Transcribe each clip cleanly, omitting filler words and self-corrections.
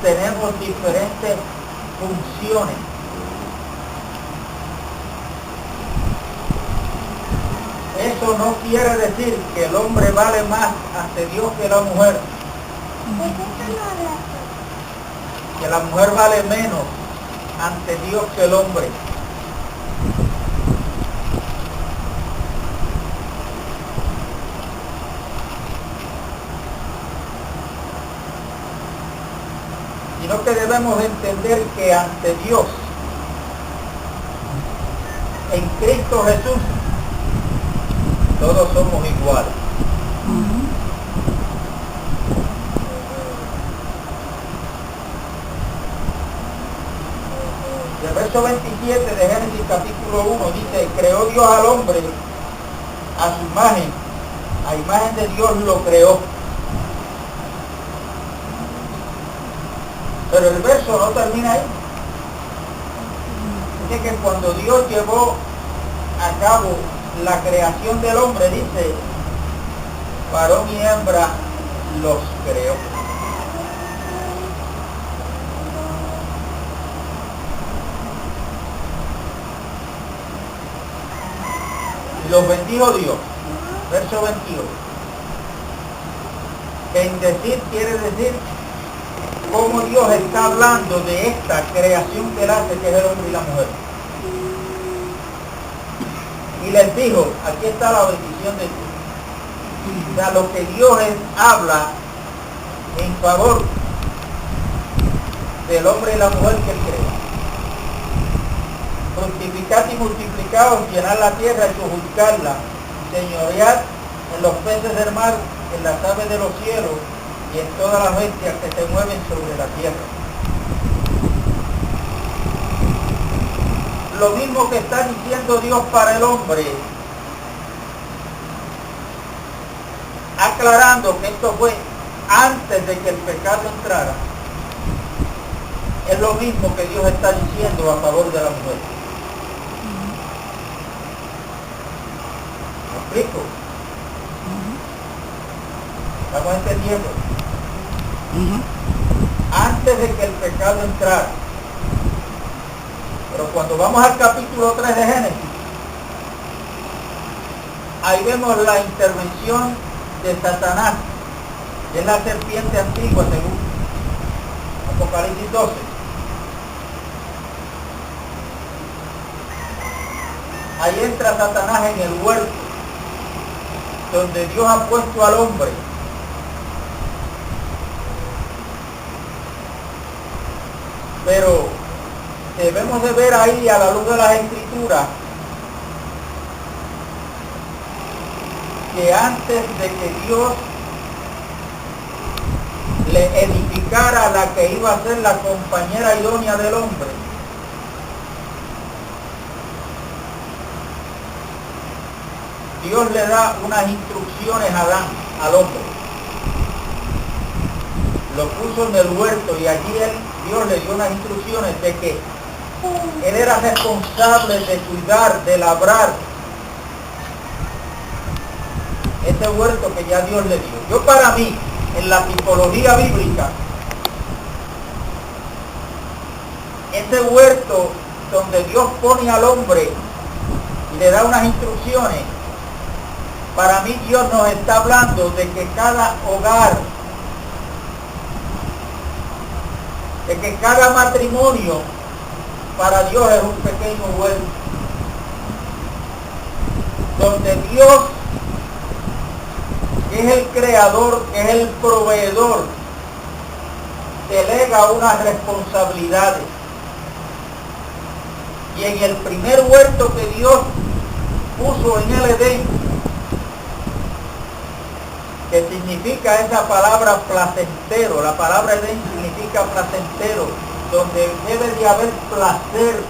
tenemos diferentes funciones. Eso no quiere decir que el hombre vale más ante Dios que la mujer. Que la mujer vale menos ante Dios que el hombre. Sino que debemos entender que ante Dios, en Cristo Jesús, todos somos iguales. Y el verso 27 de Génesis capítulo 1 dice, creó Dios al hombre a su imagen, a imagen de Dios lo creó. Pero el verso no termina ahí. Dice que cuando Dios llevó a cabo la creación del hombre, dice, varón y hembra los creó. Y los bendijo Dios. Verso 22. Bendecir quiere decir cómo Dios está hablando de esta creación que él hace, que es el hombre y la mujer. Y les dijo, aquí está la bendición de Dios. O sea, lo que Dios habla en favor del hombre y la mujer que él crea. Fructificad y multiplicaos, llenad la tierra y sojuzgarla, señoread en los peces del mar, en las aves de los cielos y en todas las bestias que se mueven sobre la tierra. Lo mismo que está diciendo Dios para el hombre, aclarando que esto fue antes de que el pecado entrara, es lo mismo que Dios está diciendo a favor de la mujer. ¿Me explico? ¿Estamos entendiendo? Antes de que el pecado entrara. Pero cuando vamos al capítulo 3 de Génesis, ahí vemos la intervención de Satanás, que es la serpiente antigua según Apocalipsis 12. Ahí entra Satanás en el huerto, donde Dios ha puesto al hombre. Pero debemos de ver ahí, a la luz de las Escrituras, que antes de que Dios le edificara la que iba a ser la compañera idónea del hombre, Dios le da unas instrucciones a Adán, al hombre. Lo puso en el huerto y allí Dios le dio unas instrucciones de que él era responsable de cuidar, de labrar ese huerto que ya Dios le dio. Yo, para mí, en la tipología bíblica, ese huerto donde Dios pone al hombre y le da unas instrucciones, para mí Dios nos está hablando de que cada hogar, de que cada matrimonio para Dios es un pequeño huerto, donde Dios, que es el creador, que es el proveedor, delega unas responsabilidades. Y en el primer huerto que Dios puso en el Edén, que significa esa palabra placentero, la palabra Edén significa placentero, donde debe de haber placer,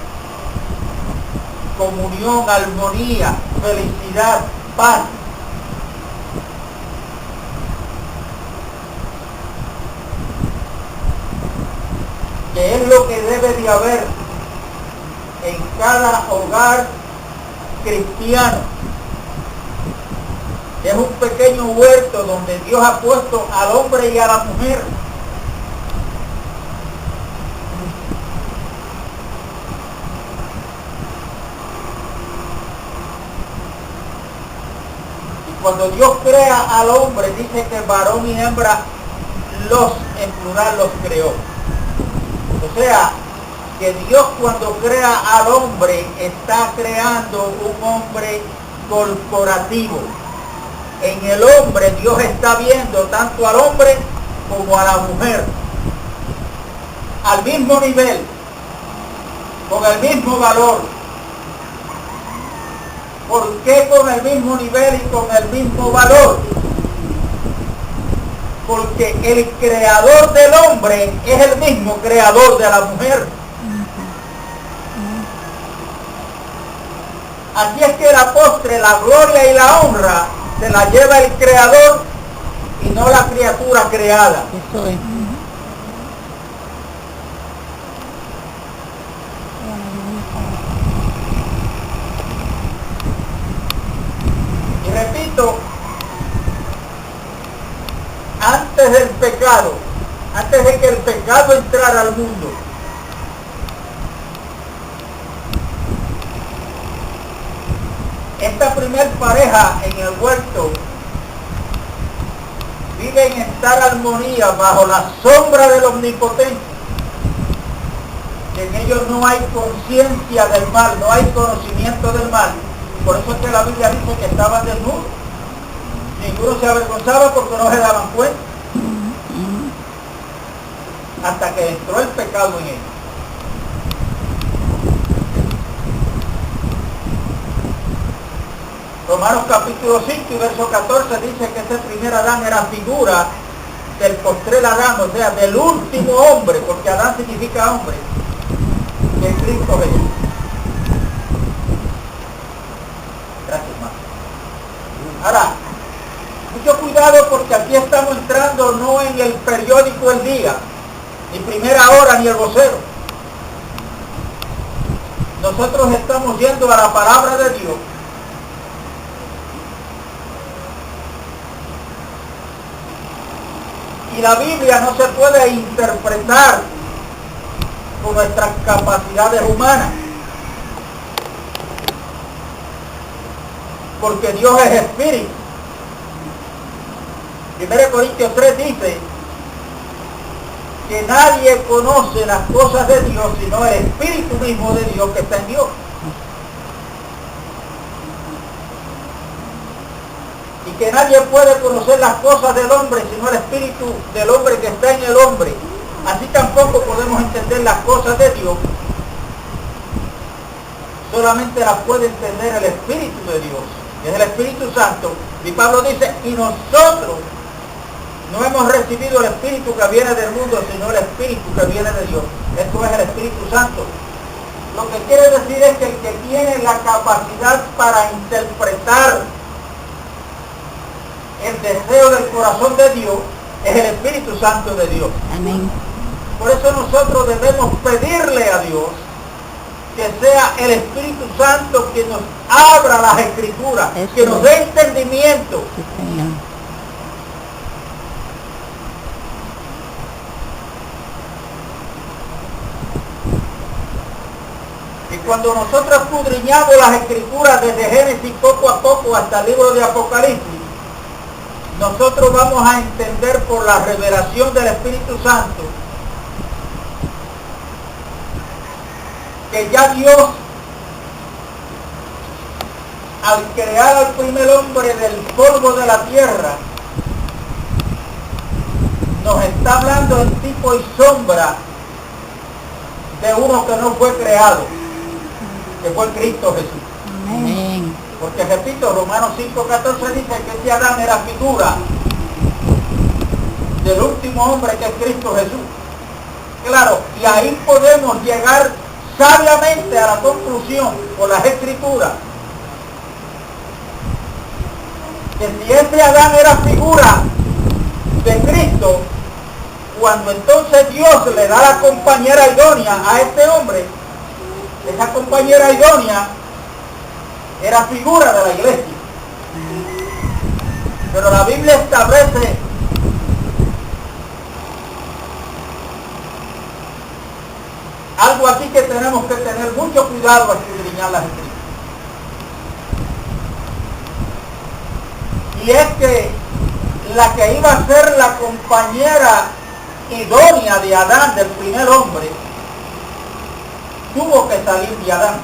comunión, armonía, felicidad, paz. Que es lo que debe de haber en cada hogar cristiano. Es un pequeño huerto donde Dios ha puesto al hombre y a la mujer cuando Dios crea al hombre, dice que varón y hembra los, en plural, los creó. O sea, que Dios cuando crea al hombre está creando un hombre corporativo. En el hombre Dios está viendo tanto al hombre como a la mujer al mismo nivel, con el mismo valor. ¿Por qué con el mismo nivel y con el mismo valor? Porque el creador del hombre es el mismo creador de la mujer. Así es que la postre, la gloria y la honra se la lleva el creador y no la criatura creada. Eso es. Y repito, antes del pecado, antes de que el pecado entrara al mundo, esta primer pareja en el huerto vive en tal armonía bajo la sombra del Omnipotente, que en ellos no hay conciencia del mal, no hay conocimiento del mal. Por eso es que la Biblia dice que estaban desnudos. Ninguno se avergonzaba porque no se daban cuenta. Hasta que entró el pecado en ellos. Romanos capítulo 5 y verso 14 dice que ese primer Adán era figura del postrer Adán, o sea, del último hombre, porque Adán significa hombre, que es Cristo Jesús. Gracias, hermano. Ahora, mucho cuidado porque aquí estamos entrando no en el periódico El Día, ni Primera Hora, ni El Vocero. Nosotros estamos yendo a la palabra de Dios. Y la Biblia no se puede interpretar con nuestras capacidades humanas. Porque Dios es espíritu. 1 Corintios 3 dice que nadie conoce las cosas de Dios sino el espíritu mismo de Dios que está en Dios. Y que nadie puede conocer las cosas del hombre sino el espíritu del hombre que está en el hombre. Así tampoco podemos entender las cosas de Dios. Solamente las puede entender el Espíritu de Dios, que es el Espíritu Santo. Y Pablo dice, y nosotros no hemos recibido el Espíritu que viene del mundo, sino el Espíritu que viene de Dios. Esto es el Espíritu Santo. Lo que quiere decir es que el que tiene la capacidad para interpretar el deseo del corazón de Dios es el Espíritu Santo de Dios. Amén. Por eso nosotros debemos pedirle a Dios que sea el Espíritu Santo que nos abra las Escrituras, Eso que nos dé entendimiento. Sí, Señor. Y cuando nosotros escudriñamos las Escrituras desde Génesis poco a poco hasta el libro de Apocalipsis, nosotros vamos a entender por la revelación del Espíritu Santo que ya Dios, al crear al primer hombre del polvo de la tierra, nos está hablando en tipo y sombra de uno que no fue creado, que fue Cristo Jesús. Amén. Porque repito, Romanos 5:14 dice que ese Adán era figura del último hombre que es Cristo Jesús. Claro, y ahí podemos llegar sabiamente a la conclusión por las Escrituras que si ese Adán era figura de Cristo, cuando entonces Dios le da la compañera idónea a este hombre, esa compañera idónea era figura de la iglesia. Pero la Biblia establece algo aquí que tenemos que tener mucho cuidado al escudriñar las Escrituras. Y es que la que iba a ser la compañera idónea de Adán, del primer hombre, tuvo que salir de Adán.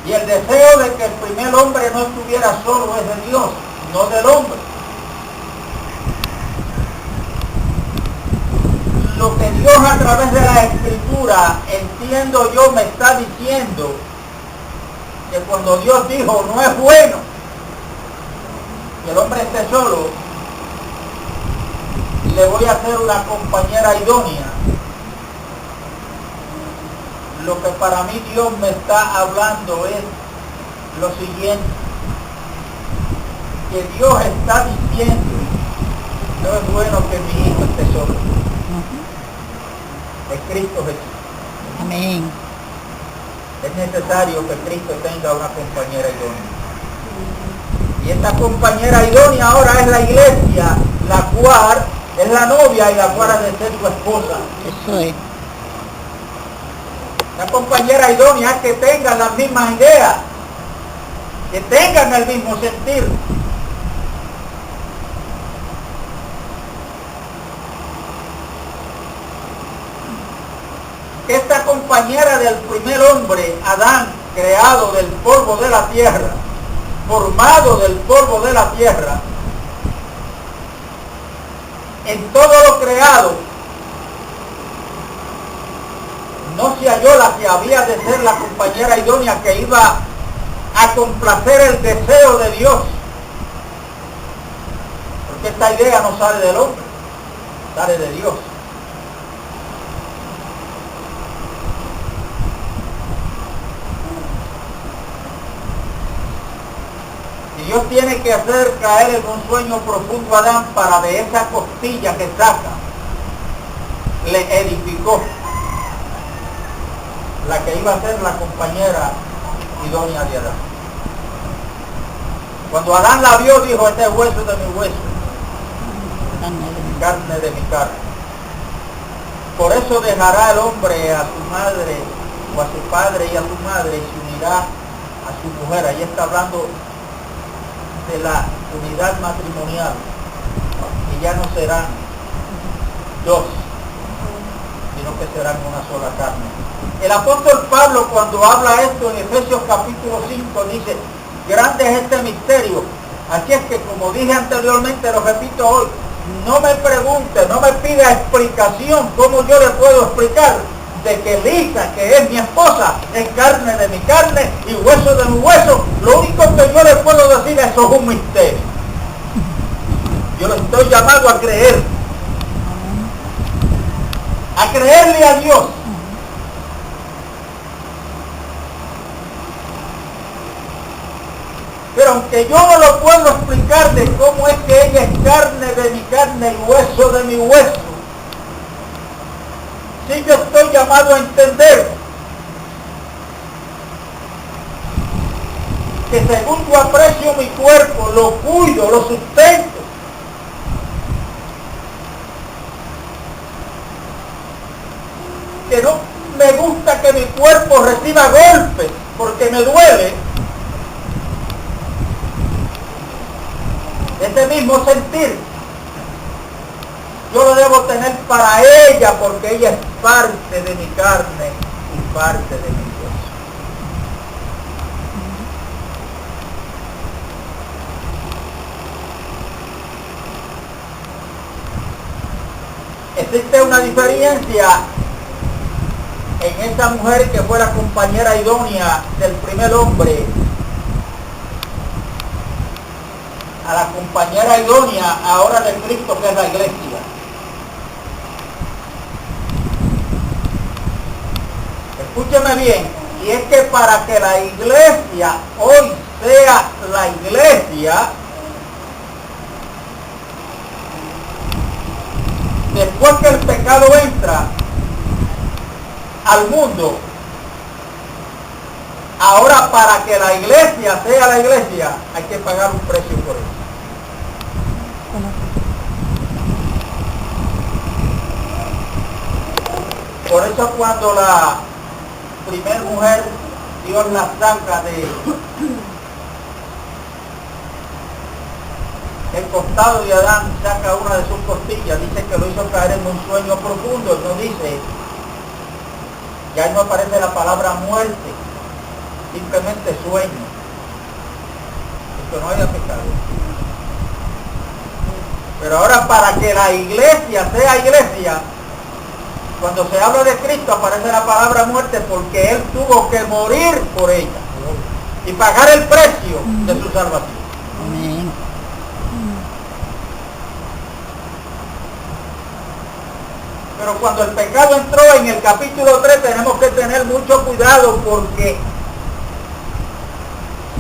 Y el deseo de que el primer hombre no estuviera solo es de Dios, no del hombre. Lo que Dios a través de la Escritura, entiendo yo, me está diciendo, que cuando Dios dijo, no es bueno que el hombre esté solo, le voy a hacer una compañera idónea. Lo que para mí Dios me está hablando es lo siguiente, que Dios está diciendo, no es bueno que mi hijo esté solo. Es Cristo Jesús. Amén. Es necesario que Cristo tenga una compañera idónea. Y esta compañera idónea ahora es la iglesia, la cual es la novia y la cual ha de ser su esposa. Eso es. La compañera idónea es que tengan las mismas ideas, que tengan el mismo sentir. Esta compañera del primer hombre, Adán, creado del polvo de la tierra, formado del polvo de la tierra, en todo lo creado, no se halló la que había de ser la compañera idónea que iba a complacer el deseo de Dios. Porque esta idea no sale del hombre, sale de Dios. Y Dios tiene que hacer caer en un sueño profundo a Adán para de esa costilla que saca, le edificó la que iba a ser la compañera idónea de Adán. Cuando Adán la vio, dijo, este es hueso de mi hueso, carne de mi carne. Por eso dejará el hombre a su madre o a su padre y a su madre y se unirá a su mujer. Ahí está hablando de la unidad matrimonial, y ya no serán dos, sino que serán una sola carne. El apóstol Pablo, cuando habla esto en Efesios capítulo 5, dice, grande es este misterio. Así es que, como dije anteriormente, lo repito hoy, no me pregunte, no me pida explicación, cómo yo le puedo explicar de que Lisa, que es mi esposa, es carne de mi carne y hueso de mi hueso. Lo único que yo le puedo decir es, eso es un misterio. Yo lo estoy llamado a creer, a creerle a Dios. Pero aunque yo no lo puedo explicar de cómo es que ella es carne de mi carne y hueso de mi hueso, sí yo estoy llamado a entender que según yo aprecio mi cuerpo, lo cuido, lo sustento, que no me gusta que mi cuerpo reciba golpes porque me duele. Ese mismo sentir yo lo debo tener para ella, porque ella es parte de mi carne y parte de mi hueso. Existe una diferencia en esa mujer que fue la compañera idónea del primer hombre a la compañera idónea ahora de Cristo, que es la iglesia. Escúcheme bien, y es que para que la iglesia hoy sea la iglesia, después que el pecado entra al mundo, ahora para que la iglesia sea la iglesia, hay que pagar un precio por eso. Por eso cuando la primer mujer, Dios la saca de el costado de Adán, saca una de sus costillas, dice que lo hizo caer en un sueño profundo, no dice, ya no aparece la palabra muerte, simplemente sueño, esto no haya pecado. Pero ahora, para que la iglesia sea iglesia, cuando se habla de Cristo aparece la palabra muerte, porque Él tuvo que morir por ella y pagar el precio de su salvación. Amén. Pero cuando el pecado entró en el capítulo 3 tenemos que tener mucho cuidado, porque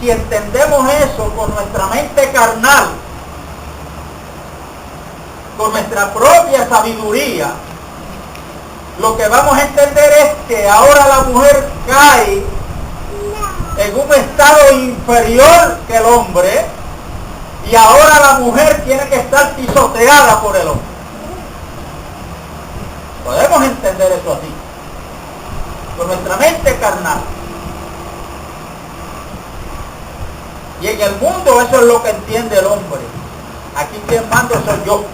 si entendemos eso con nuestra mente carnal, con nuestra propia sabiduría, lo que vamos a entender es que ahora la mujer cae en un estado inferior que el hombre, y ahora la mujer tiene que estar pisoteada por el hombre. Podemos entender eso así, con nuestra mente carnal. Y en el mundo eso es lo que entiende el hombre. Aquí quien mando soy yo.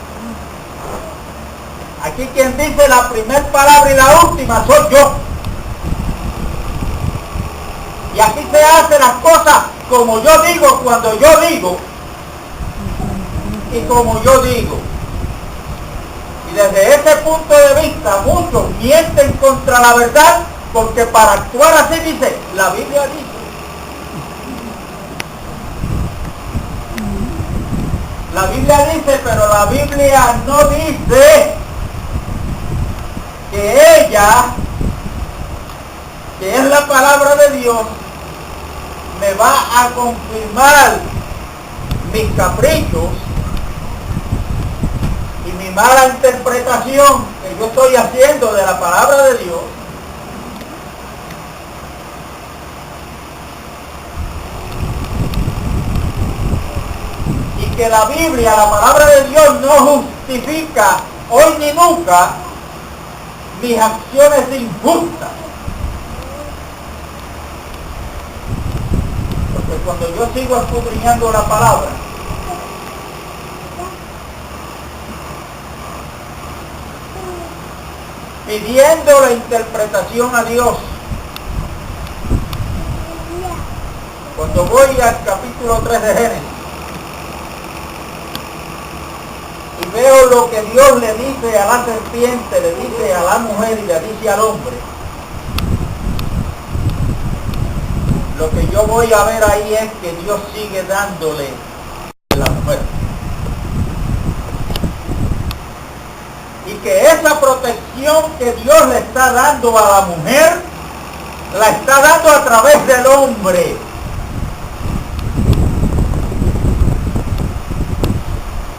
Aquí quien dice la primera palabra y la última soy yo. Y aquí se hacen las cosas como yo digo, cuando yo digo, y como yo digo. Y desde ese punto de vista muchos mienten contra la verdad, porque para actuar así dice, la Biblia dice. La Biblia dice, pero la Biblia no dice que ella, que es la palabra de Dios, me va a confirmar mis caprichos y mi mala interpretación que yo estoy haciendo de la palabra de Dios. Y que la Biblia, la palabra de Dios, no justifica hoy ni nunca mis acciones injustas. Porque cuando yo sigo escudriñando la palabra, pidiendo la interpretación a Dios, cuando voy al capítulo 3 de Génesis y veo lo que Dios le dice a la serpiente, le dice a la mujer y le dice al hombre, lo que yo voy a ver ahí es que Dios sigue dándole a la mujer. Y que esa protección que Dios le está dando a la mujer, la está dando a través del hombre.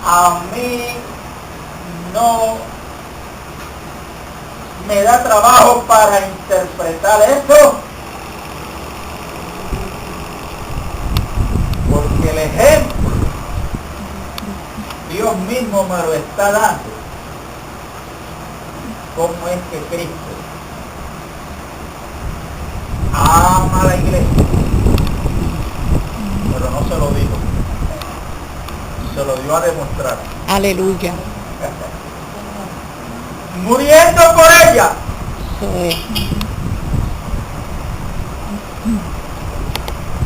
A mí no me da trabajo para interpretar esto, porque el ejemplo Dios mismo me lo está dando. ¿Cómo es que Cristo ama a la iglesia? Pero no se lo dijo, se lo dio a demostrar. Aleluya. Muriendo por ella. Sí.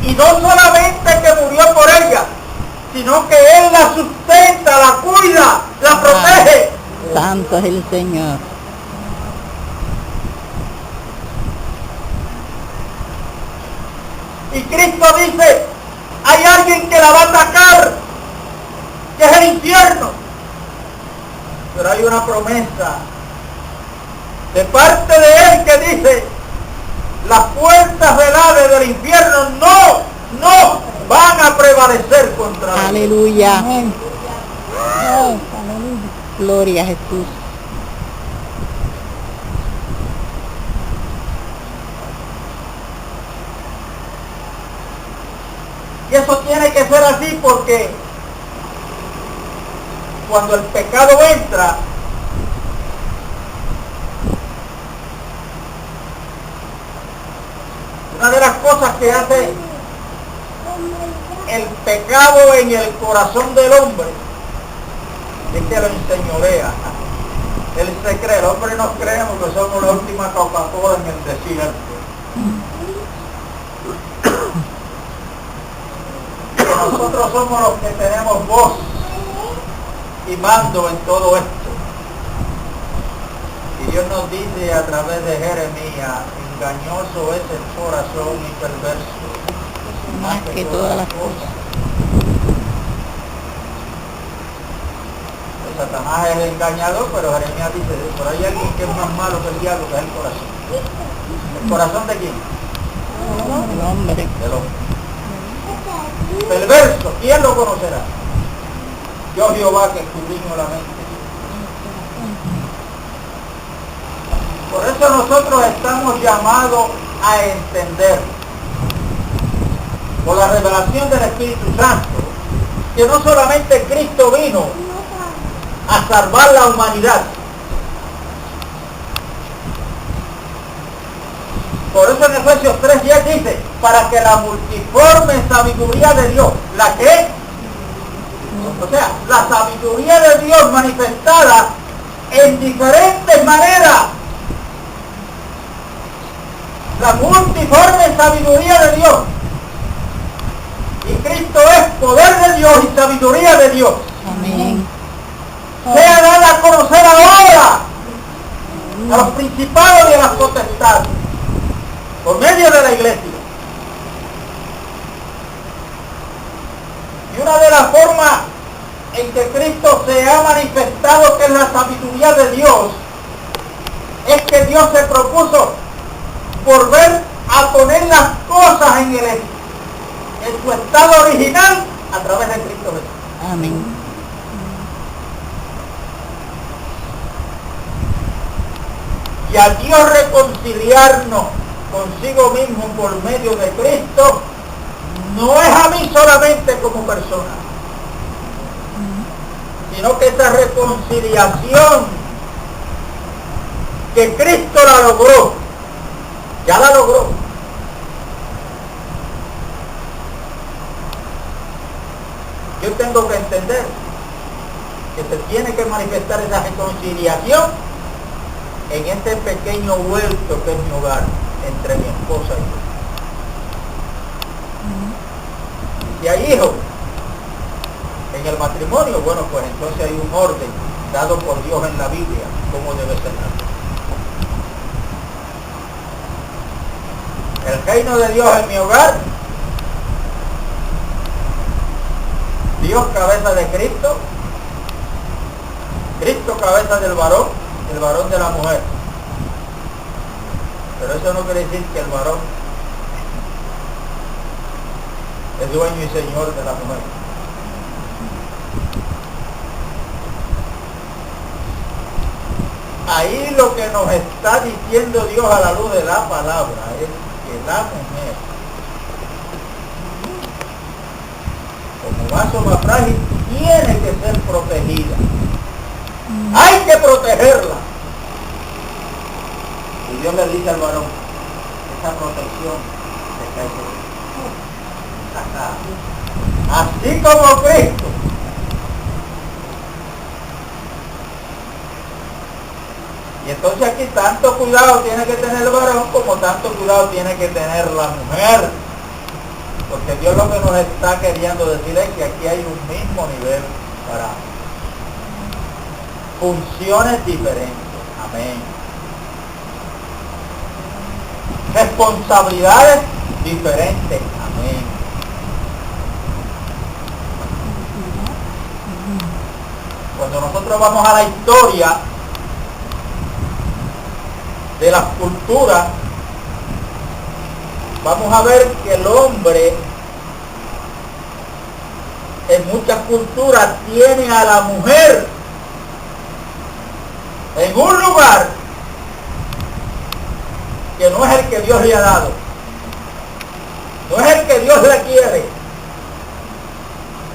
Y no solamente que murió por ella, sino que Él la sustenta, la cuida, la protege. Santo es el Señor. Y Cristo dice, hay alguien que la va a atacar, que es el infierno. Pero hay una promesa de parte de Él que dice, las puertas del Hades del infierno no van a prevalecer contra Él. Aleluya. Amén. Gloria a Jesús. Y eso tiene que ser así, porque cuando el pecado entra, cosas que hace el pecado en el corazón del hombre es que lo enseñorea. Él se cree, el hombre nos creemos que somos la última Coca-Cola en el desierto. Que nosotros somos los que tenemos voz y mando en todo esto. Y Dios nos dice a través de Jeremías, engañoso es el corazón y perverso, Más que todas las cosas. Pues Satanás es el engañador, pero Jeremías dice, pero hay alguien que es más malo que el diablo, que es el corazón. ¿El corazón de quién? El hombre. Del hombre. Perverso, ¿quién lo conocerá? Yo Jehová que escudriño la mente. Por eso nosotros estamos llamados a entender, por la revelación del Espíritu Santo, que no solamente Cristo vino a salvar la humanidad. Por eso en Efesios 3:10 dice, para que la multiforme sabiduría de Dios, ¿la qué? O sea, la sabiduría de Dios manifestada en diferentes maneras. La multiforme sabiduría de Dios. Y Cristo es poder de Dios y sabiduría de Dios. Amén. Sea dada a conocer ahora a los principados y a las potestades por medio de la iglesia. Y una de las formas en que Cristo se ha manifestado, que es la sabiduría de Dios, es que Dios se propuso volver a poner las cosas en su estado original a través de Cristo Jesús. Amén. Y a Dios reconciliarnos consigo mismo por medio de Cristo, no es a mí solamente como persona, sino que esa reconciliación que Cristo la logró, ya la logró. Yo tengo que entender que se tiene que manifestar esa reconciliación en este pequeño huerto que es mi hogar, entre mi esposa y yo. Si hay hijos en el matrimonio, bueno, pues entonces hay un orden dado por Dios en la Biblia, cómo debe ser la cosa. El reino de Dios en mi hogar, Dios cabeza de Cristo, Cristo cabeza del varón, el varón de la mujer. Pero eso no quiere decir que el varón es dueño y señor de la mujer. Ahí lo que nos está diciendo Dios a la luz de la palabra es que la mujer, como vaso más frágil, tiene que ser protegida. Hay que protegerla. Y Dios le dice al varón, esa protección se cae. Así como Cristo y entonces aquí tanto cuidado tiene que tener el varón como tanto cuidado tiene que tener la mujer, porque Dios lo que nos está queriendo decir es que aquí hay un mismo nivel para funciones diferentes. Amén. Responsabilidades diferentes. Amén. Cuando nosotros vamos a la historia de las culturas, vamos a ver que el hombre en muchas culturas tiene a la mujer en un lugar que no es el que Dios le ha dado, no es el que Dios le quiere.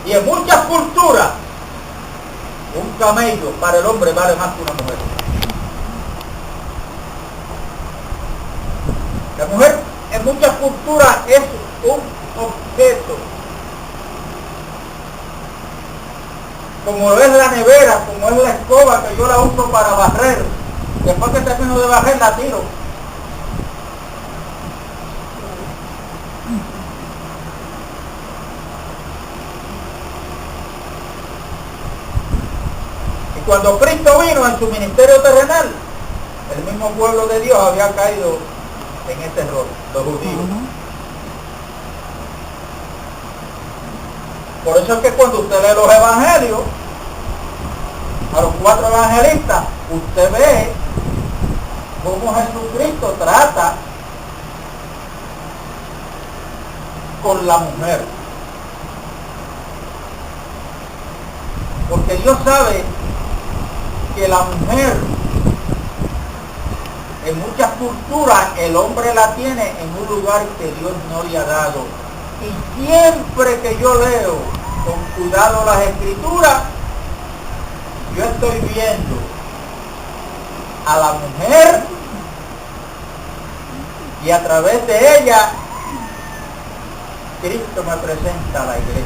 Y en muchas culturas un camello para el hombre vale más que una mujer. La mujer en muchas culturas es un objeto, como es la nevera, como es la escoba que yo la uso para barrer. Después que termino de barrer la tiro. Y cuando Cristo vino en su ministerio terrenal, el mismo pueblo de Dios había caído en este error, los judíos. Por eso es que cuando usted lee los evangelios, a los 4 evangelistas, usted ve cómo Jesucristo trata con la mujer. Porque Dios sabe que la mujer, en muchas culturas, el hombre la tiene en un lugar que Dios no le ha dado. Y siempre que yo leo con cuidado las escrituras, yo estoy viendo a la mujer y a través de ella Cristo me presenta a la iglesia.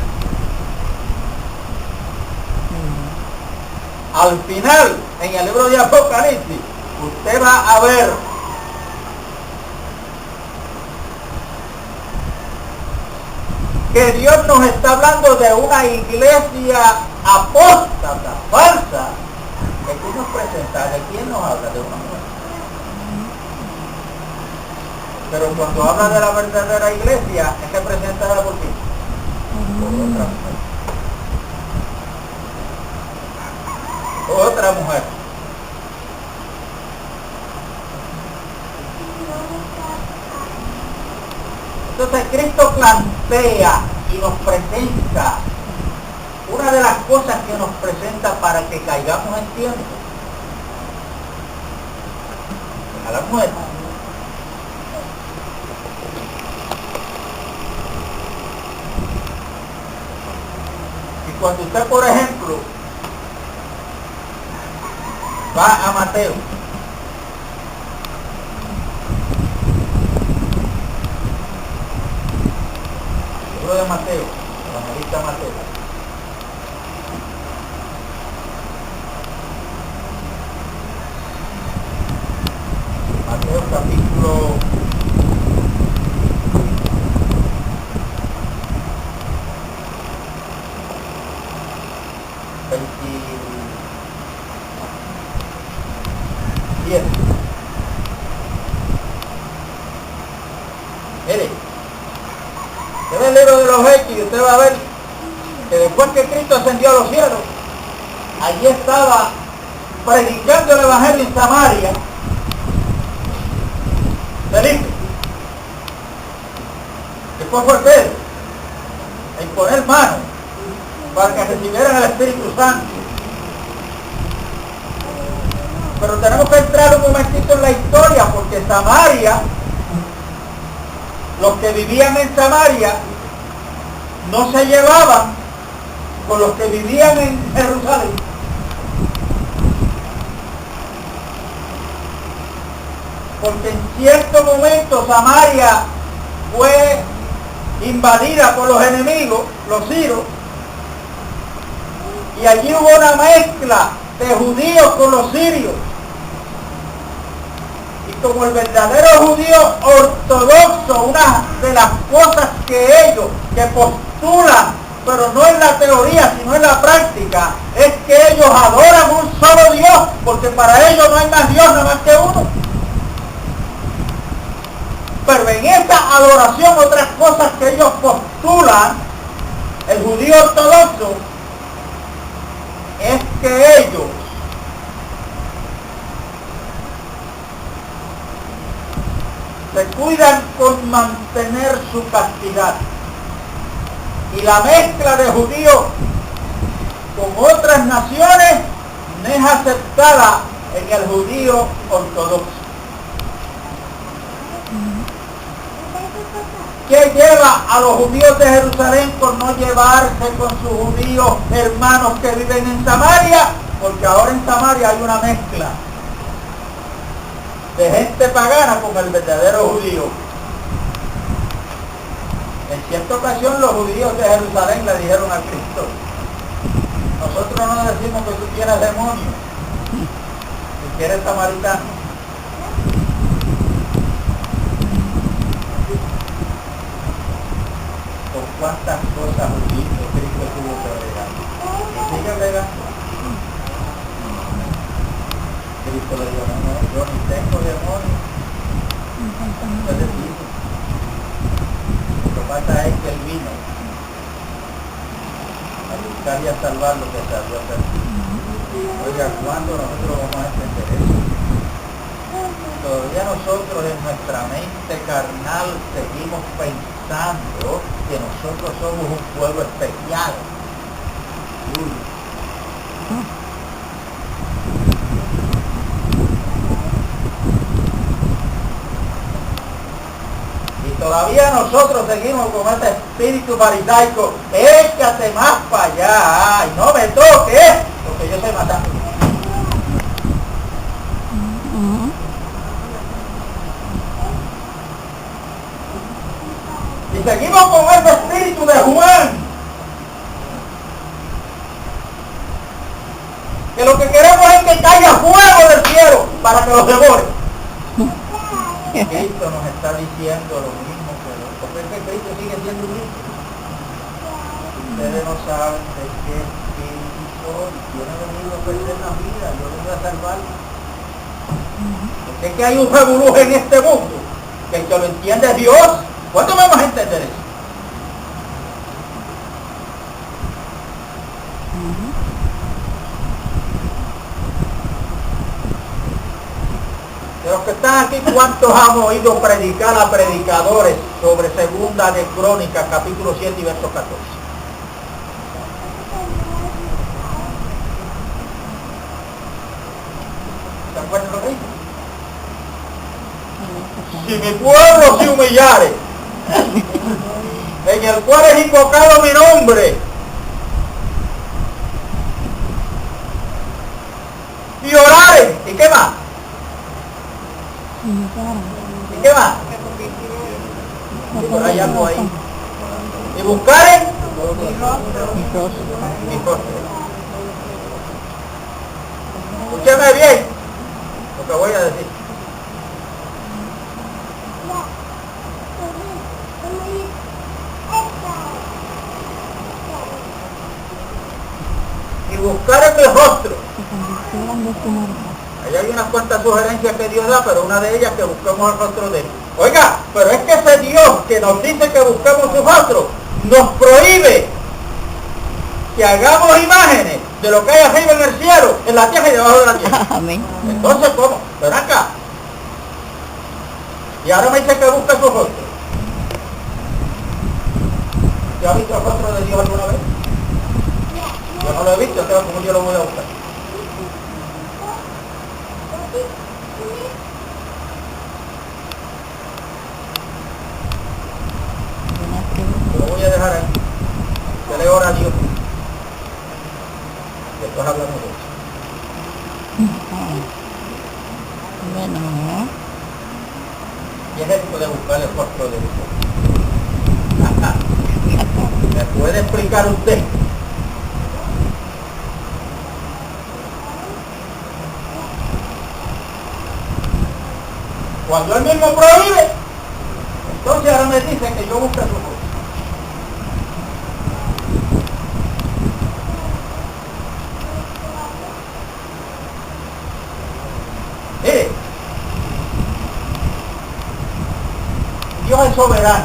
Al final, en el libro de Apocalipsis, usted va a ver que Dios nos está hablando de una iglesia apóstata, falsa. ¿De quién nos presenta? ¿De quién nos habla? De una mujer. Pero cuando habla de la verdadera iglesia, es que presentará por ti. Por otra mujer. Otra mujer. Entonces Cristo plantea y nos presenta una de las cosas que nos presenta para que caigamos en tiempo a la muerte. Y cuando usted, por ejemplo, va a Mateo, libro de Mateo, evangelista Mateo, Mateo capítulo 27. Mire, usted ve el libro de los Hechos y usted va a ver que después que Cristo ascendió a los cielos, allí estaba predicando el evangelio en Samaria, Felipe. Después fue Pedro a imponer manos para que recibieran el Espíritu Santo. Pero tenemos que entrar un momentito en la historia, porque Samaria, los que vivían en Samaria, no se llevaban con los que vivían en Jerusalén. Porque en cierto momento Samaria fue invadida por los enemigos, los siros, y allí hubo una mezcla de judíos con los sirios. Y como el verdadero judío ortodoxo, una de las cosas que ellos, que postulan, pero no en la teoría, sino en la práctica, es que ellos adoran un solo Dios, porque para ellos no hay más Dios, nada más que uno. Pero en esa adoración, otras cosas que ellos postulan, el judío ortodoxo, es que ellos se cuidan con mantener su castidad. Y la mezcla de judíos con otras naciones no es aceptada en el judío ortodoxo. ¿Qué lleva a los judíos de Jerusalén por no llevarse con sus judíos hermanos que viven en Samaria? Porque ahora en Samaria hay una mezcla de gente pagana con el verdadero judío. Y en esta ocasión los judíos de Jerusalén le dijeron a Cristo, nosotros no decimos que tú tienes demonio, que eres samaritano. Por cuántas cosas Cristo tuvo que bregar. ¿Y sigue bregando? Cristo le dijo, no, yo ni tengo demonio. Es decir, lo que pasa es que él vino a buscar y a salvar lo que se había perdido. Oiga, ¿cuándo nosotros vamos a entender eso? Todavía nosotros en nuestra mente carnal seguimos pensando que nosotros somos un pueblo especial. Y todavía nosotros seguimos con ese espíritu farisaico, échate más para allá y no me toques, porque yo soy matando. Y seguimos con ese espíritu de Juan, que lo que queremos es que caiga fuego del cielo para que los devore. Cristo nos está diciendo lo mismo porque es que Cristo sigue siendo un mismo. Ustedes no saben de qué espíritu soy. Yo no he venido a perder la vida, yo he venido a salvarla. Porque es que hay un revolú en este mundo, que el que lo entiende es Dios. ¿Cuándo vamos a entender eso? De los que están aquí, ¿cuántos han oído predicar a predicadores sobre Segunda de Crónicas, capítulo 7 y verso 14? ¿Se acuerdan lo que dice? Si mi pueblo se humillare, en el cual es invocado mi nombre, y orare, ¿y qué más? ¿Y qué más? Y por ahí algo ahí. Y buscaren mi rostro. Escúcheme bien lo que voy a decir. Y buscaren mi rostro. Ahí hay unas cuantas sugerencias que Dios da, pero una de ellas que busquemos el rostro de Él. Oiga, pero es que ese Dios que nos dice que busquemos su rostro, nos prohíbe que hagamos imágenes de lo que hay arriba en el cielo, en la tierra y debajo de la tierra. Amén. Entonces, ¿cómo? Ven acá. Y ahora me dice que busque su rostro. ¿Usted ha visto el rostro de Dios alguna vez? Yo no lo he visto, entonces ¿cómo yo lo voy a buscar? Lo voy a dejar ahí. Que le ora a Dios. Después hablamos de eso. Bueno, Y es esto de buscar el rostro de Dios. ¿Me puede explicar usted? Cuando él mismo prohíbe, entonces ahora me dice que yo busque su rostro. Mire, Dios es soberano.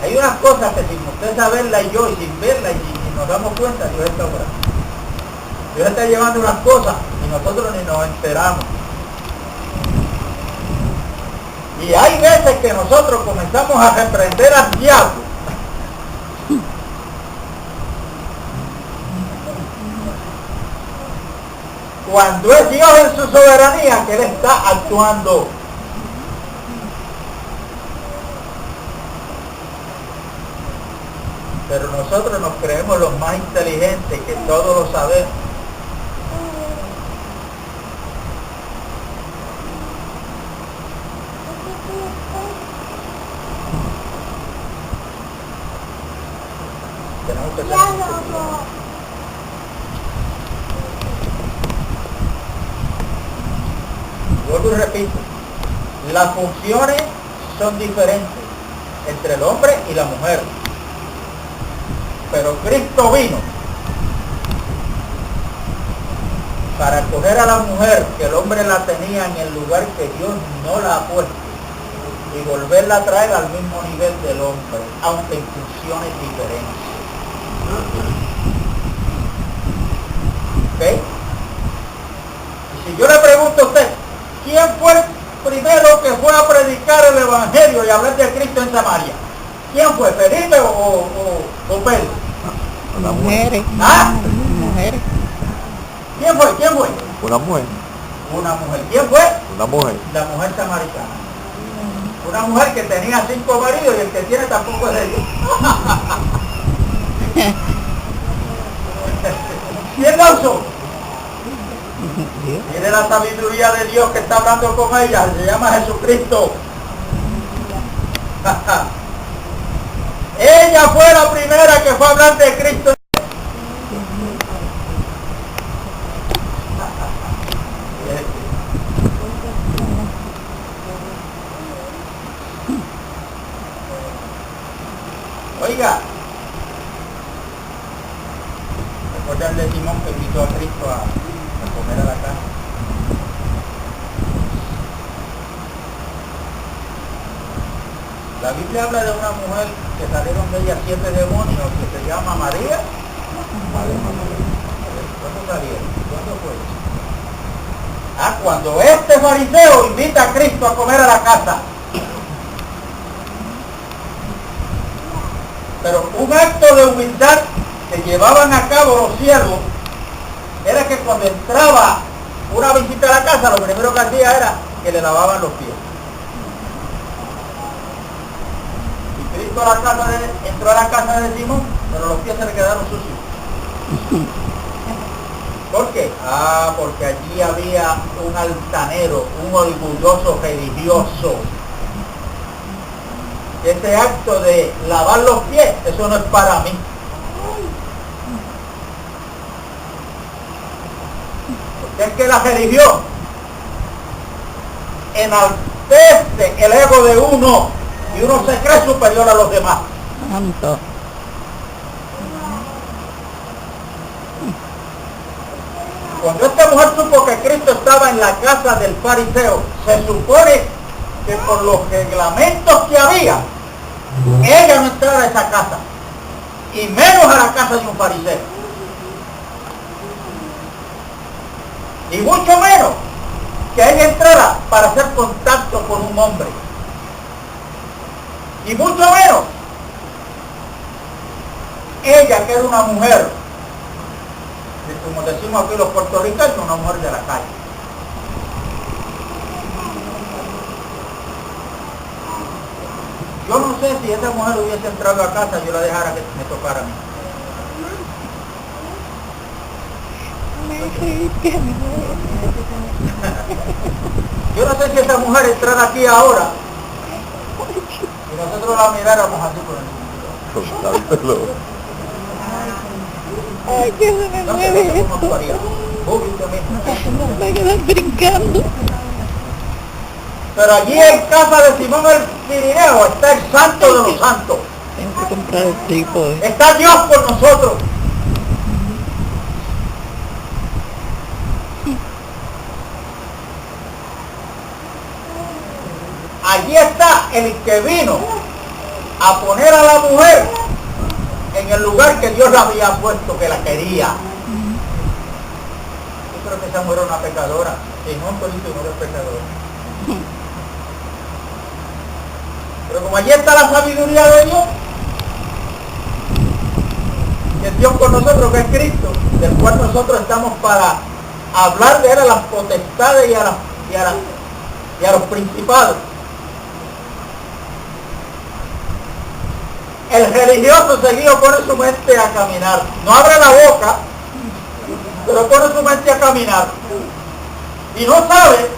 Hay unas cosas que sin usted saberla y yo, y sin verla y nos damos cuenta, Dios está obrando. Dios está llevando unas cosas y nosotros ni nos enteramos. Y hay veces que nosotros comenzamos a reprender al diablo. Cuando es Dios en su soberanía que Él está actuando. Pero nosotros nos creemos los más inteligentes, que todos lo sabemos. que tenemos que cuidar. Vuelvo y repito, las funciones son diferentes entre el hombre y la mujer, pero Cristo vino para coger a la mujer que el hombre la tenía en el lugar que Dios no la ha puesto y volverla a traer al mismo nivel del hombre, aunque en funciones diferentes. ¿Ok? Y si yo le pregunto a usted, ¿quién fue el primero que fue a predicar el Evangelio y hablar de Cristo en Samaria? ¿Quién fue? ¿Felipe o Pedro? Las mujeres. ¿Ah? Mujeres. ¿Quién fue? ¿Quién fue? Una mujer. Una mujer. ¿Quién fue? Una mujer. La mujer samaritana. Una mujer que tenía 5 maridos y el que tiene tampoco es de Dios. ¿Quién la usó? Tiene la sabiduría de Dios que está hablando con ella. Se llama Jesucristo. Ella fue la primera que fue a hablar de Cristo. Oiga, recuerdan de Simón que invitó a Cristo a comer a la casa. La Biblia habla de una mujer que salieron de ella 7 demonios que se llama María. ¿Cuándo salieron? ¿Cuándo fue? Cuando este fariseo invita a Cristo a comer a la casa. Pero un acto de humildad que llevaban a cabo los siervos era que cuando entraba una visita a la casa, lo primero que hacía era que le lavaban los pies. Y Cristo entró a la casa de Simón, pero los pies se le quedaron sucios. ¿Por qué? Porque allí había un altanero, un orgulloso religioso. Ese acto de lavar los pies, eso no es para mí. Porque es que la religión enaltece el ego de uno y uno se cree superior a los demás. Santo. Cuando esta mujer supo que Cristo estaba en la casa del fariseo, se supone que por los reglamentos que había, ella no entrara a esa casa, y menos a la casa de un fariseo. Y mucho menos que ella entrara para hacer contacto con un hombre. Y mucho menos ella, que era una mujer, como decimos aquí los puertorriqueños, una mujer de la calle. Yo no sé si esa mujer hubiese entrado a casa, yo la dejara que me tocara a mí. Yo no sé si esa mujer entrara aquí ahora y nosotros la miráramos así por el mundo. Ay, que se me No sé mueve cómo esto. actuaría. Usted mismo. No me quedas brincando. Pero allí en casa de Simón el Cirineo está el santo de los santos. Tengo que comprar el trípode. Está Dios con nosotros. Allí está el que vino a poner a la mujer en el lugar que Dios la había puesto, que la quería. Yo creo que esa mujer era una pecadora. Simón solito no era pecador. Pero como allí está la sabiduría de Dios, que es Dios con nosotros, que es Cristo, del cual nosotros estamos para hablar de él a las potestades y a los principados. El religioso seguido pone su mente a caminar. No abre la boca, pero pone su mente a caminar. Y no sabe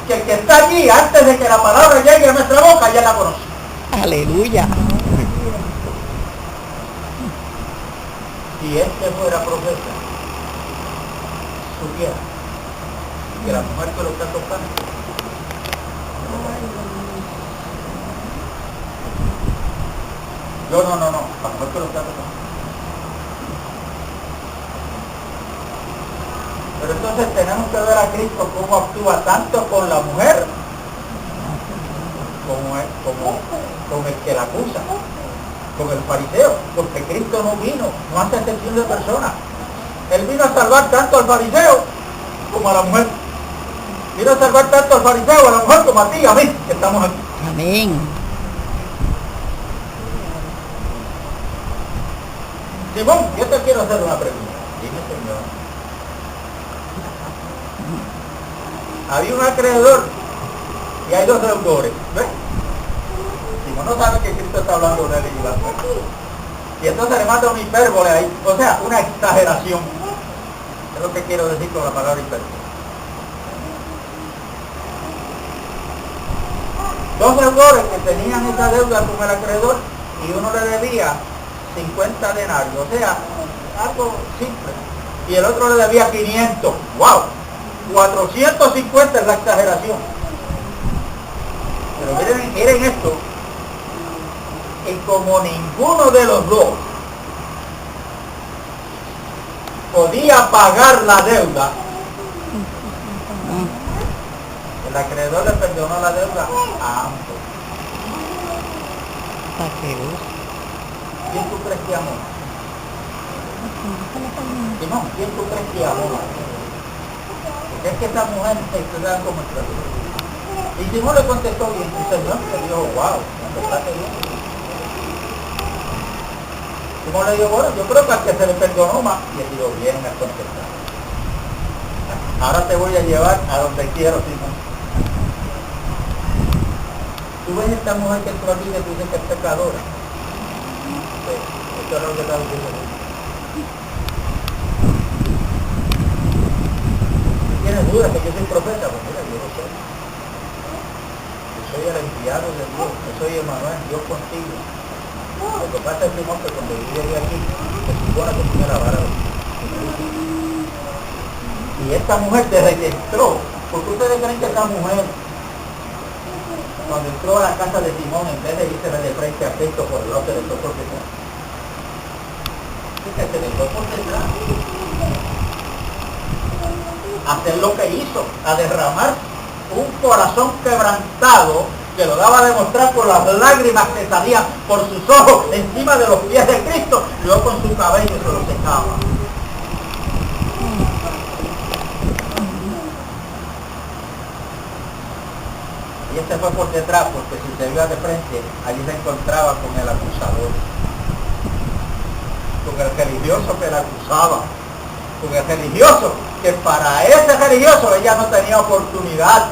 que el que está allí, antes de que la palabra llegue a nuestra boca, ya la conoce. Aleluya. si este fuera profeta, supiera que la mujer que lo está tocando, no, la mujer que lo está tocando. Pero entonces tenemos que ver a Cristo cómo actúa tanto con la mujer como el que la acusa, con el fariseo, porque Cristo no vino, no hace excepción de personas. Él vino a salvar tanto al fariseo como a la mujer. Vino a salvar tanto al fariseo, a la mujer, como a ti y a mí, que estamos aquí. Amén. Simón, yo te quiero hacer una pregunta. Dime, Señor. Había un acreedor y hay dos deudores. ¿Ves? Simón no sabe que Cristo está hablando de él y entonces le mata una hipérbole ahí, o sea, una exageración. Es lo que quiero decir con la palabra hipérbole. Dos deudores que tenían esa deuda con el acreedor y uno le debía 50 denarios, o sea, algo simple, y el otro le debía 500. ¡Wow! 450 es la exageración. Pero miren esto, y como ninguno de los dos podía pagar la deuda, el acreedor le perdonó la deuda a ambos. ¿Quién tú crees que amó? Simón, ¿quién tú crees que amó? Porque es que esa mujer se da como esclavitud. Y Simón le contestó bien, el Señor le dijo, wow, contestaste bien. Simón le dijo, bueno, yo creo que al que se le perdonó más, y él dijo, bien, has contestado. Ahora te voy a llevar a donde quiero, Simón. Tú ves esta mujer que entró aquí que tú dices que es pecadora. Esto es lo que está diciendo. ¿Tienes dudas que yo soy profeta? Pues mira, yo lo soy. Yo soy el enviado de Dios. Yo soy Emmanuel, Dios contigo. Lo que pasa es que cuando yo llegué aquí, se supone que tiene la vara. Y esta mujer desde que entró, porque ustedes creen que esta mujer, cuando entró a la casa de Simón, en vez de irse de frente a Cristo por el lado, se le tocó por detrás. Se le tocó por detrás. Hacer lo que hizo, a derramar un corazón quebrantado, que lo daba a demostrar por las lágrimas que salían por sus ojos encima de los pies de Cristo, y luego con su cabello se lo secaba. Y este fue por detrás, porque si se iba de frente, allí se encontraba con el acusador, con el religioso que la acusaba, con el religioso que para ese religioso ella no tenía oportunidad.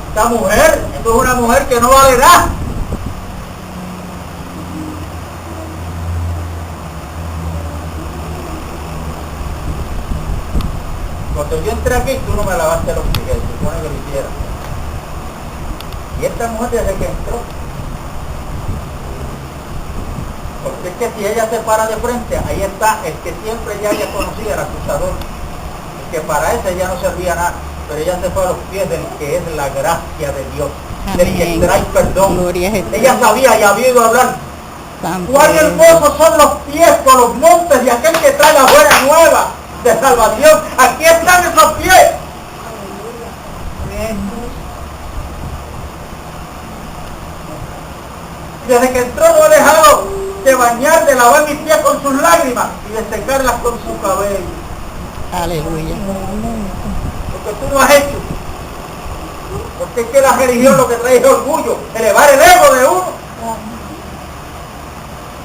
Esta mujer, esto es una mujer que no vale nada. Cuando yo entré aquí, tú no me lavaste los pies, supone que lo hiciera. Y esta mujer desde que entró, porque es que si ella se para de frente, ahí está el que siempre ya ella conocía, el acusador, el que para ese ya no servía nada, pero ella se fue a los pies del que es la gracia de Dios, del que trae perdón. Ella sabía y había ido a hablar. Cuán hermosos son los pies por los montes de aquel que trae la buena nueva de salvación. Aquí están esos pies. Desde que entró no ha dejado de bañar, de lavar mis pies con sus lágrimas y de secarlas con su cabello. Aleluya. Porque tú no has hecho. Porque es que la religión lo que trae es orgullo, elevar el ego de uno.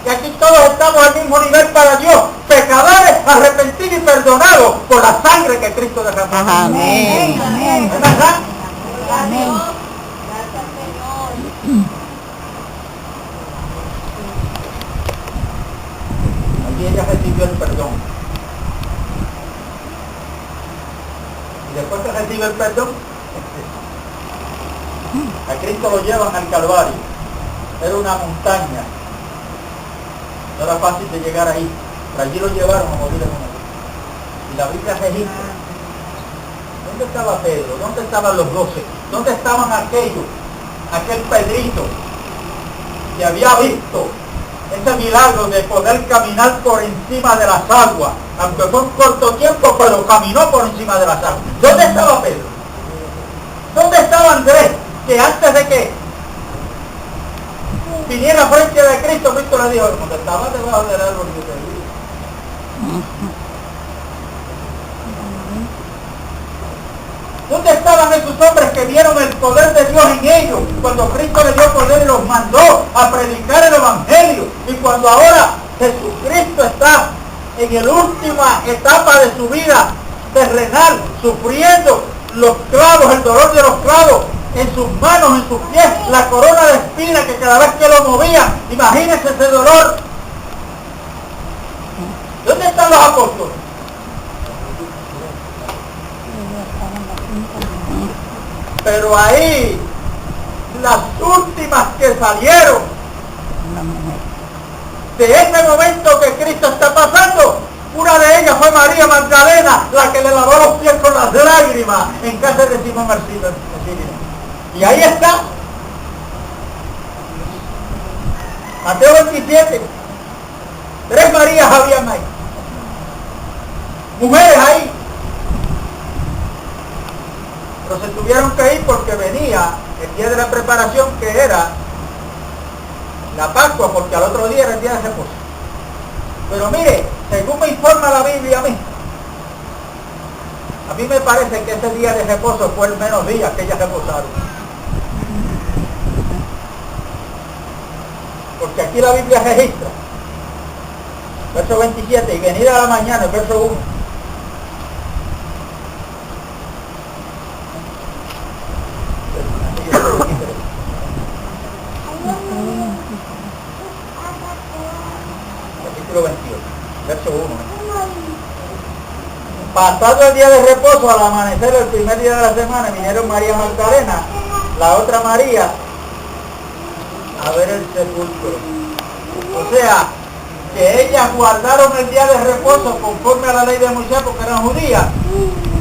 Y aquí todos estamos al mismo nivel para Dios, pecadores arrepentidos y perdonados por la sangre que Cristo derramó. Amén. Amén. ¿Es verdad? Amén. Allí ella recibió el perdón. Y después que recibe el perdón, a Cristo lo llevan al Calvario. Era una montaña. No era fácil de llegar ahí. Por allí lo llevaron a morir en una cruz. Y la Biblia registra. ¿Dónde estaba Pedro? ¿Dónde estaban los 12? ¿Dónde estaban aquellos? Aquel Pedrito que había visto ese milagro de poder caminar por encima de las aguas, aunque fue un corto tiempo, pero caminó por encima de las aguas. ¿Dónde estaba Pedro? ¿Dónde estaba Andrés? Que antes de que viniera frente de Cristo, Cristo le dijo, cuando estaba debajo del árbol que te vi. ¿Dónde estaban esos hombres que vieron el poder de Dios en ellos? Cuando Cristo les dio poder y los mandó a predicar el Evangelio. Y cuando ahora Jesucristo está en la última etapa de su vida terrenal, sufriendo los clavos, el dolor de los clavos, en sus manos, en sus pies, la corona de espinas que cada vez que lo movía, imagínense ese dolor. ¿Dónde están los apóstoles? Pero ahí, las últimas que salieron de ese momento que Cristo está pasando, una de ellas fue María Magdalena, la que le lavó los pies con las lágrimas en casa de Simón el Sirio. Y ahí está. Mateo 27. 3 Marías habían ahí. Mujeres ahí. Pero se tuvieron que ir porque venía el día de la preparación, que era la Pascua, porque al otro día era el día de reposo. Pero mire, según me informa la Biblia a mí me parece que ese día de reposo fue el menos día que ellas reposaron. Porque aquí la Biblia registra, verso 27, y venida a la mañana, el verso 1. Capítulo 28, verso 1. Pasado el día de reposo, al amanecer el primer día de la semana, vinieron María Magdalena, la otra María, a ver el sepulcro. O sea, que ellas guardaron el día de reposo conforme a la ley de Moisés porque eran judías,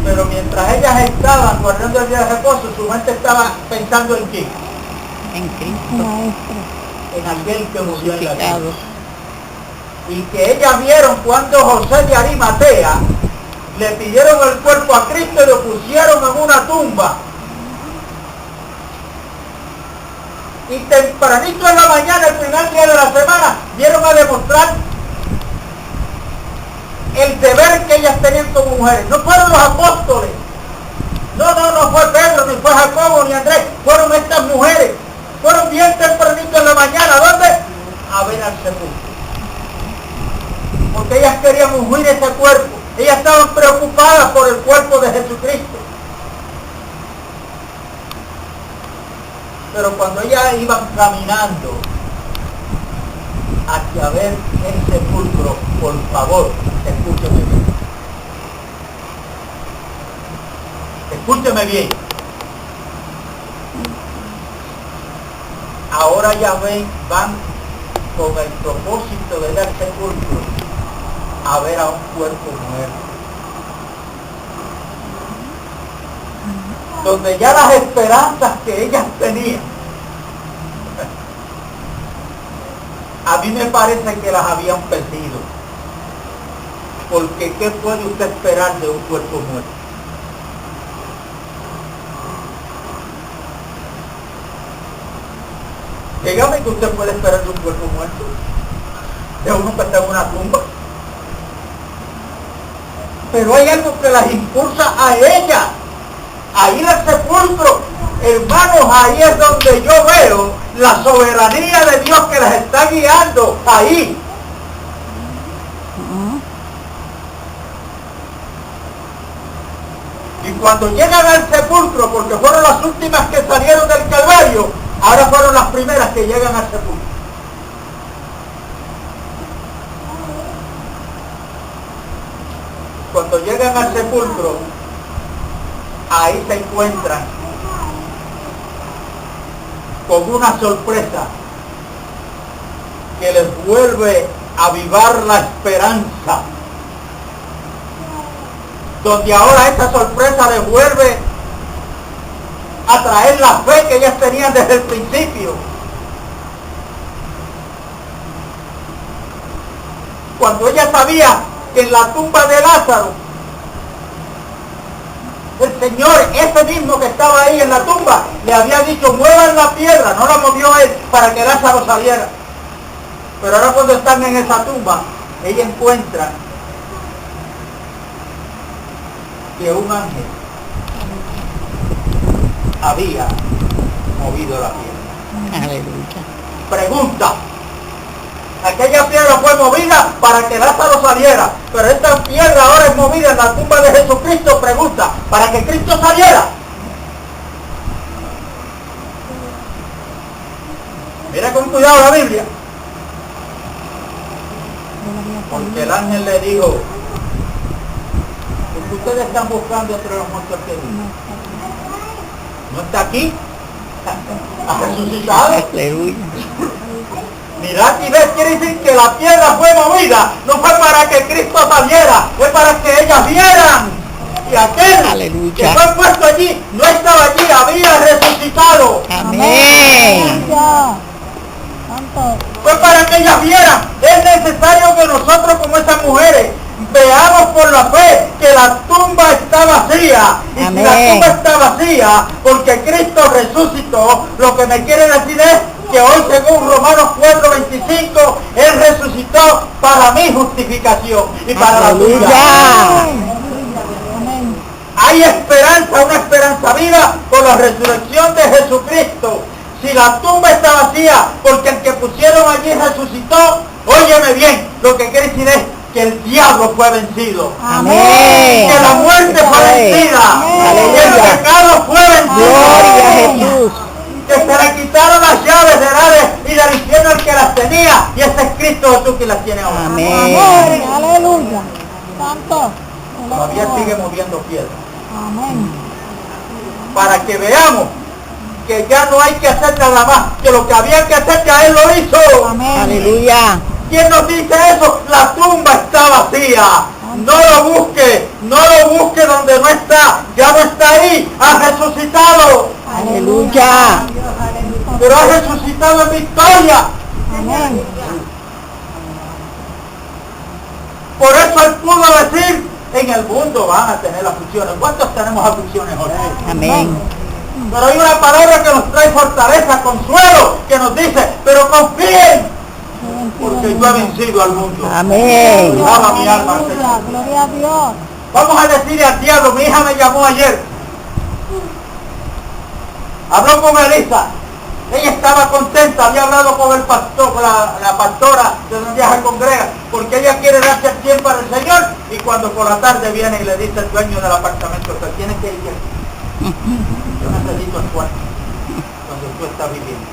pero mientras ellas estaban guardando el día de reposo, su mente estaba pensando en quién. En Cristo. En aquel que murió en la cruz. Y que ellas vieron cuando José de Arimatea le pidieron el cuerpo a Cristo y lo pusieron en una tumba. Y tempranito en la mañana, el primer día de la semana, vieron a demostrar el deber que ellas tenían como mujeres. No fueron los apóstoles. No fue Pedro, ni fue Jacobo, ni Andrés. Fueron estas mujeres. Fueron bien tempranito en la mañana. ¿Dónde? A ver al sepulcro. Porque ellas querían ungir ese cuerpo. Ellas estaban preocupadas por el cuerpo de Jesucristo. Pero cuando ellas iban caminando hacia ver el sepulcro, por favor, escúcheme bien. Escúcheme bien. Ahora ya van con el propósito de ir al sepulcro a ver a un cuerpo muerto. Donde ya las esperanzas que ellas tenían, a mí me parece que las habían perdido. Porque ¿qué puede usted esperar de un cuerpo muerto? Dígame que usted puede esperar de un cuerpo muerto, de uno que está en una tumba. Pero hay algo que las impulsa a ellas a ir al sepulcro. Hermanos, ahí es donde yo veo la soberanía de Dios que las está guiando ahí. Y cuando llegan al sepulcro, porque fueron las últimas que salieron del Calvario, ahora fueron las primeras que llegan al sepulcro. Cuando llegan al sepulcro, ahí se encuentran con una sorpresa que les vuelve a avivar la esperanza, donde ahora esta sorpresa les vuelve a traer la fe que ellas tenían desde el principio. Cuando ella sabía que en la tumba de Lázaro, el Señor, ese mismo que estaba ahí en la tumba, le había dicho, muevan la piedra, no la movió él para que Lázaro saliera. Pero ahora cuando están en esa tumba, ella encuentra que un ángel había movido la piedra. Aleluya. Pregunta, aquella piedra fue movida para que Lázaro saliera, pero esta piedra ahora es movida en la tumba de Jesucristo. Pregunta, ¿para que Cristo saliera? Mira con cuidado la Biblia. Porque el ángel le dijo, ¿por qué ustedes están buscando entre los muertos que viven? ¿No está aquí? ¿Ha resucitado? Aleluya. Mirad y ves, quiere decir que la piedra fue movida, no fue para que Cristo saliera, fue para que ellas vieran. Y aquel Aleluya. que fue puesto allí, no estaba allí, había resucitado. Amén. Fue para que ellas vieran. Es necesario que nosotros como esas mujeres veamos por la fe que la tumba está vacía. Y Amén. si la tumba está vacía, porque Cristo resucitó, lo que me quiere decir es que hoy, según Romanos 4:25, Él resucitó para mi justificación y para la tuya. Aleluya. Hay esperanza, una esperanza viva por la resurrección de Jesucristo. Si la tumba está vacía, porque el que pusieron allí resucitó, óyeme bien, lo que quiere decir es que el diablo fue vencido. Amén. Que la muerte fue vencida. Amén. Que el pecado fue vencido. Gloria a Jesús. Que se le quitaron las llaves del Hades y del infierno al que las tenía. Y ese es Cristo Jesús que las tiene ahora. Amén. Aleluya. Santo. Todavía sigue moviendo piedras. Amén. Para que veamos que ya no hay que hacer nada más, que lo que había que hacer ya Él lo hizo. Amén. Aleluya. ¿Quién nos dice eso? La tumba está vacía. No lo busque, no lo busque donde no está. Ya no está ahí, ha resucitado. Aleluya. Pero ha resucitado en victoria. Amén. Por eso Él pudo decir, en el mundo van a tener aflicciones. ¿Cuántos tenemos aflicciones hoy? Amén. Pero hay una palabra que nos trae fortaleza, consuelo, que nos dice, pero confíen, porque yo he vencido al mundo. Amén. Alaba mi alma, Aleluya. Señor. Gloria a Dios. Vamos a decirle al diablo, mi hija me llamó ayer. Habló con Elisa. Ella estaba contenta, había hablado con el pastor, con la pastora de donde ella se congrega, porque ella quiere darse el tiempo para el Señor, y cuando por la tarde viene y le dice al dueño del apartamento, que tiene que ir aquí. Yo necesito el cuarto donde tú estás viviendo.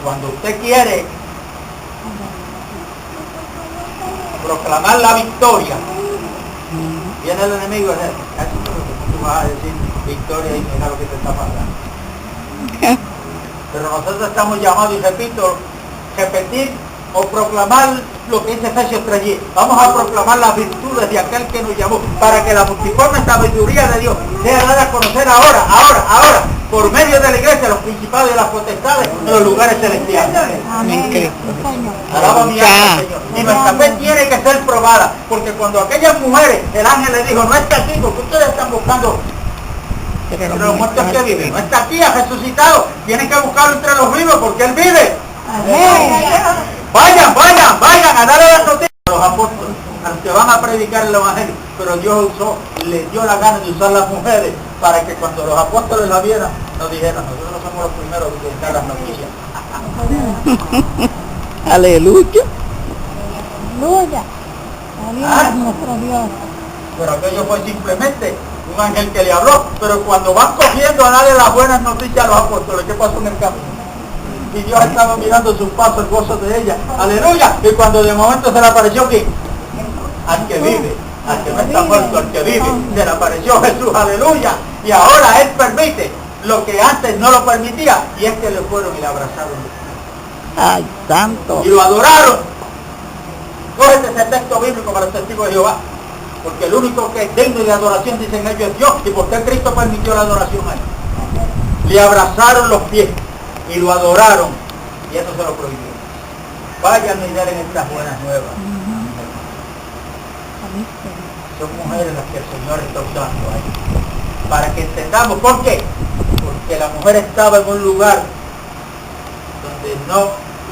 Cuando usted quiere proclamar la victoria, viene el enemigo y dice, "Casi todo lo que tú vas a decir victoria y mira lo que te está pasando". Pero nosotros estamos llamados, y repito, repetir o proclamar lo que dice Efesios 3:10. Vamos a proclamar las virtudes de aquel que nos llamó, para que la multiforme sabiduría de Dios sea dada a conocer ahora, por medio de la iglesia, los principados y las potestades en los lugares celestiales. Amén. Cristo. Sí, Señor. Alaba mi alma, Señor. Y nuestra fe tiene que ser probada, porque cuando aquellas mujeres, el ángel le dijo, no está aquí, porque ustedes están buscando entre los muertos que viven. No está aquí, ha resucitado. Tienen que buscarlo entre los vivos, porque Él vive. Amén. Vayan a darle las noticias a los apóstoles, a los que van a predicar el evangelio. Pero Dios les dio la gana de usar las mujeres para que cuando los apóstoles la vieran, nos dijeran, nosotros somos los primeros que dar las noticias. Aleluya. Aleluya. Aleluya es nuestro Dios. Pero aquello fue simplemente un ángel que le habló. Pero cuando van cogiendo a darle las buenas noticias a los apóstoles, ¿qué pasó en el camino? y Dios estaba mirando sus pasos, el gozo de ella, aleluya, y cuando de momento se le apareció que al que vive, al que no está muerto, al que vive, se le apareció Jesús, aleluya, y ahora Él permite lo que antes no lo permitía, y es que le fueron y le abrazaron Ay, santo. y lo adoraron. Cógete ese texto bíblico para los testigos de Jehová, porque el único que es digno de adoración, dicen ellos, es Dios, y por qué Cristo permitió la adoración a él. Le abrazaron los pies y lo adoraron, y eso se lo prohibió. Vayan y den estas buenas nuevas. Son mujeres las que el Señor está usando ahí, para que entendamos. ¿Por qué? Porque la mujer estaba en un lugar donde no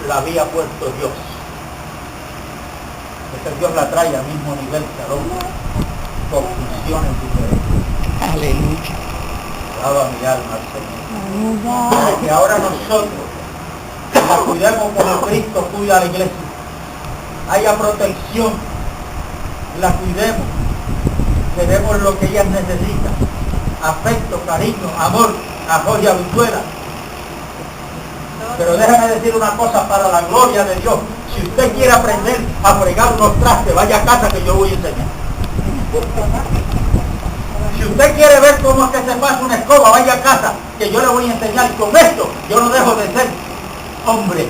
la había puesto Dios. Ese Dios la trae al mismo nivel que al hombre, con funciones diferentes. Aleluya. Alaba mi alma al Señor. Aleluya. Para que ahora nosotros la cuidemos como Cristo cuida a la iglesia. Haya protección, la cuidemos, le demos lo que ellas necesitan. Afecto, cariño, amor, ajo y habichuela. Pero déjame decir una cosa para la gloria de Dios. Si usted quiere aprender a fregar unos trastes, vaya a casa que yo voy a enseñar. Si usted quiere ver cómo es que se pasa una escoba, vaya a casa que yo le voy a enseñar. Y con esto yo no dejo de ser hombre.